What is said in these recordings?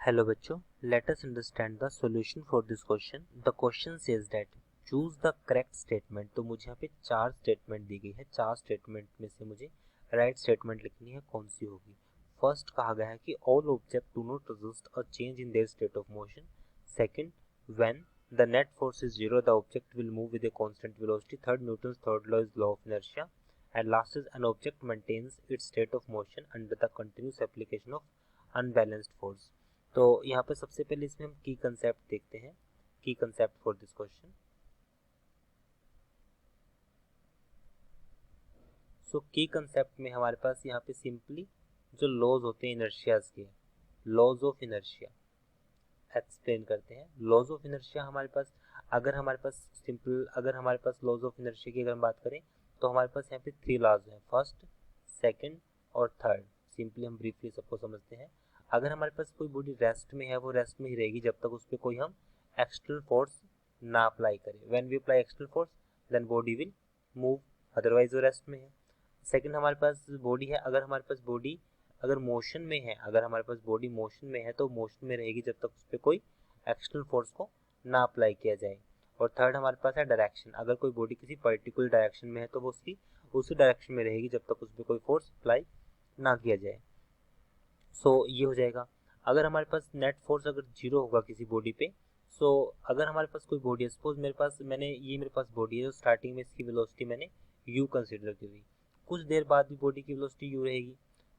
Hello बच्चों, let us understand the solution for this question. The question says that choose the correct statement. तो मुझे यहाँ पे चार स्टेटमेंट दी गई है, चार स्टेटमेंट में से मुझे राइट स्टेटमेंट लिखनी है, कौन सी होगी। फर्स्ट कहा गया है कि all object do not resist a change in their state of motion. Second, when the net force is zero the object will move with a constant velocity. Third, Newton's third law is law of inertia. And last is an object maintains its state of motion under the continuous application of unbalanced force. तो यहाँ पे सबसे पहले इसमें हम की concept देखते हैं, की कंसेप्ट फॉर दिस क्वेश्चन। सो की कंसेप्ट में हमारे पास यहाँ पे सिंपली जो लॉज होते हैं इनर्शियाज के, लॉज ऑफ इनर्शिया एक्सप्लेन करते हैं। लॉज ऑफ इनर्शिया हमारे पास, अगर हमारे पास लॉज ऑफ इनर्शिया की अगर हम बात करें तो हमारे पास यहाँ पे थ्री लॉज हैं, फर्स्ट, सेकंड और थर्ड। सिंपली हम ब्रीफली सबको समझते हैं। अगर हमारे पास कोई बॉडी रेस्ट में है, वो रेस्ट में ही रहेगी जब तक उस पर कोई हम एक्सटर्नल फोर्स ना अप्लाई करें। When we apply external force then body will move, otherwise वो रेस्ट में है। सेकंड, हमारे पास बॉडी है, अगर हमारे पास बॉडी अगर मोशन में है, अगर हमारे पास बॉडी मोशन में है तो मोशन में रहेगी जब तक उस पर कोई एक्सटर्नल फोर्स को ना अप्लाई किया जाए। और थर्ड हमारे पास है डायरेक्शन, अगर कोई बॉडी किसी पर्टिकुलर डायरेक्शन में है तो वो उसकी उसी डायरेक्शन में रहेगी जब तक उस पर कोई फोर्स अप्लाई ना किया जाए। सो ये हो जाएगा। अगर हमारे पास नेट फोर्स अगर जीरो होगा किसी बॉडी पे, सो अगर हमारे पास कोई बॉडी है, सपोज मेरे पास बॉडी है, जो स्टार्टिंग में इसकी वेलोसिटी मैंने u कंसीडर की हुई, कुछ देर बाद भी बॉडी की वेलोसिटी u रहेगी।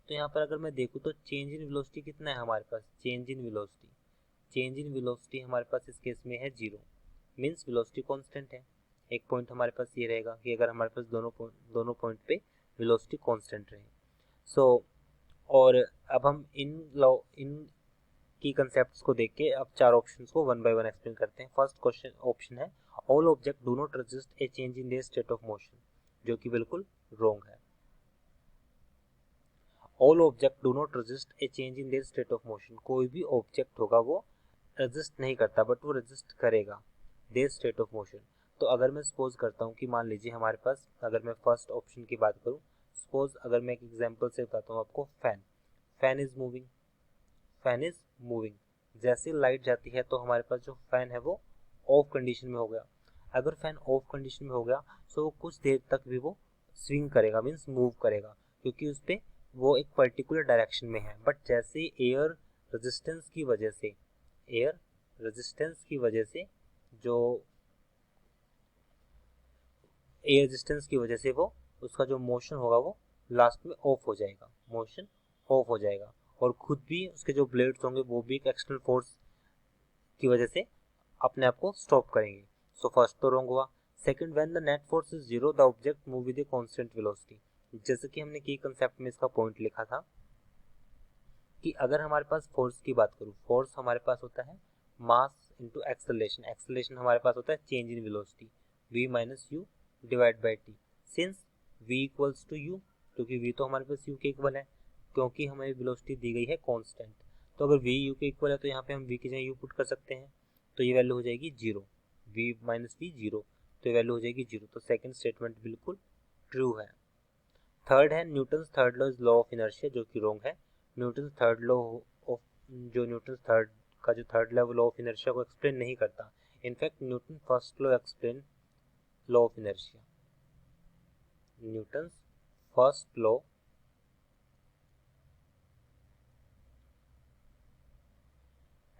तो यहाँ पर अगर मैं देखूँ तो चेंज इन वेलोसिटी कितना है हमारे पास, चेंज इन वेलोसिटी हमारे पास इस केस में है जीरो, मीन्स वेलोसिटी कांस्टेंट है। एक पॉइंट हमारे पास ये रहेगा कि अगर हमारे पास दोनों पॉइंट पे वेलोसिटी कांस्टेंट रहे। सो और अब हम इन की कंसेप्ट्स को देख के अब चार ऑप्शंस को वन बाय वन एक्सप्लेन करते हैं। फर्स्ट क्वेश्चन ऑप्शन है all object do not resist A change in their state of motion, जो कि बिल्कुल रॉन्ग है। All object do not resist A change in their state of motion, कोई भी object होगा वो रेजिस्ट नहीं करता, बट वो रेजिस्ट करेगा देयर स्टेट ऑफ मोशन। तो अगर मैं सपोज करता हूँ कि मान लीजिए हमारे पास, अगर मैं फर्स्ट ऑप्शन की बात करूँ, सपोज अगर मैं एक एग्जांपल से बताता हूँ आपको, fan is moving, fan is moving. जैसे लाइट जाती है तो हमारे पास जो फैन है वो ऑफ कंडीशन में हो गया। अगर फैन ऑफ कंडीशन में हो गया तो कुछ देर तक भी वो स्विंग करेगा, मीन्स मूव करेगा, क्योंकि उस पर वो एक पर्टिकुलर डायरेक्शन में है। बट जैसे रेजिस्टेंस की वजह से एयर रेजिस्टेंस की वजह से जो एयर रेजिस्टेंस की वजह से वो उसका जो मोशन होगा वो लास्ट में ऑफ हो जाएगा, मोशन ऑफ हो जाएगा। और खुद भी उसके जो ब्लेड्स होंगे वो भी एक एक्सटर्नल फोर्स की वजह से अपने आप को स्टॉप करेंगे। सो फर्स्ट तो रॉन्ग हुआ। Second, when the net force is zero the object move with a constant velocity. जैसे कि हमने की कंसेप्ट में इसका पॉइंट लिखा था कि अगर हमारे पास फोर्स की बात करूं, फोर्स हमारे पास होता है मास इनटू एक्सेलरेशन, एक्सेलरेशन हमारे पास होता है change in velocity v minus u divide by t. Since v equals to u, क्योंकि v तो हमारे पास u के इक्वल है, क्योंकि हमें वेलोसिटी दी गई है कांस्टेंट। तो अगर v u के इक्वल है तो यहाँ पे हम v की जगह u पुट कर सकते हैं, तो ये वैल्यू हो जाएगी zero, v minus v zero, तो ये वैल्यू हो जाएगी जीरो। तो सेकंड स्टेटमेंट बिल्कुल ट्रू है। थर्ड है Newton's third law is law of inertia, जो कि रॉन्ग है। Newton's third law of Newton's third का जो third law law of inertia को एक्सप्लेन नहीं करता। In fact Newton first law explain law of inertia, Newton's first law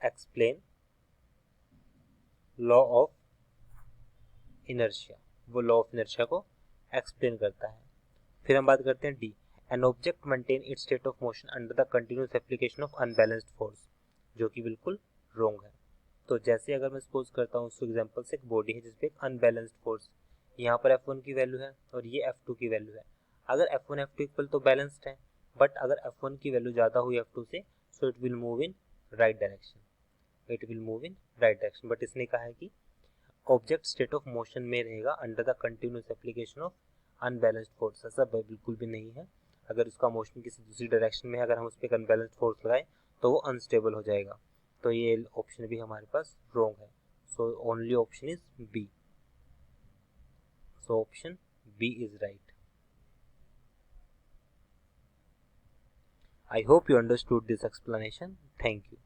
explain law of inertia, वो law of inertia को explain करता है। फिर हम बात करते हैं D, an object maintain its state of motion under the continuous application of unbalanced force, जो कि बिल्कुल रॉन्ग है। तो जैसे अगर मैं सपोज करता हूँ उस एग्जांपल से, एक बॉडी है जिसपे एक अनबैलेंस्ड फोर्स, यहाँ पर F1 की वैल्यू है और ये F2 की वैल्यू है। अगर F1 F2 इक्वल तो बैलेंस्ड है, बट अगर F1 की वैल्यू ज़्यादा हुई F2 से, so it will move in right direction, but इसने कहा है कि ऑब्जेक्ट स्टेट ऑफ मोशन में रहेगा under the continuous application of unbalanced force. ऐसा बिल्कुल भी नहीं है। अगर उसका मोशन किसी दूसरी डायरेक्शन में है, अगर हम उस पर अनबैलेंस्ड फोर्स लगाएं तो वो अनस्टेबल हो जाएगा। तो ये ऑप्शन भी हमारे पास रॉन्ग है। So only option is b, so option b is right. I hope you understood this explanation. Thank you.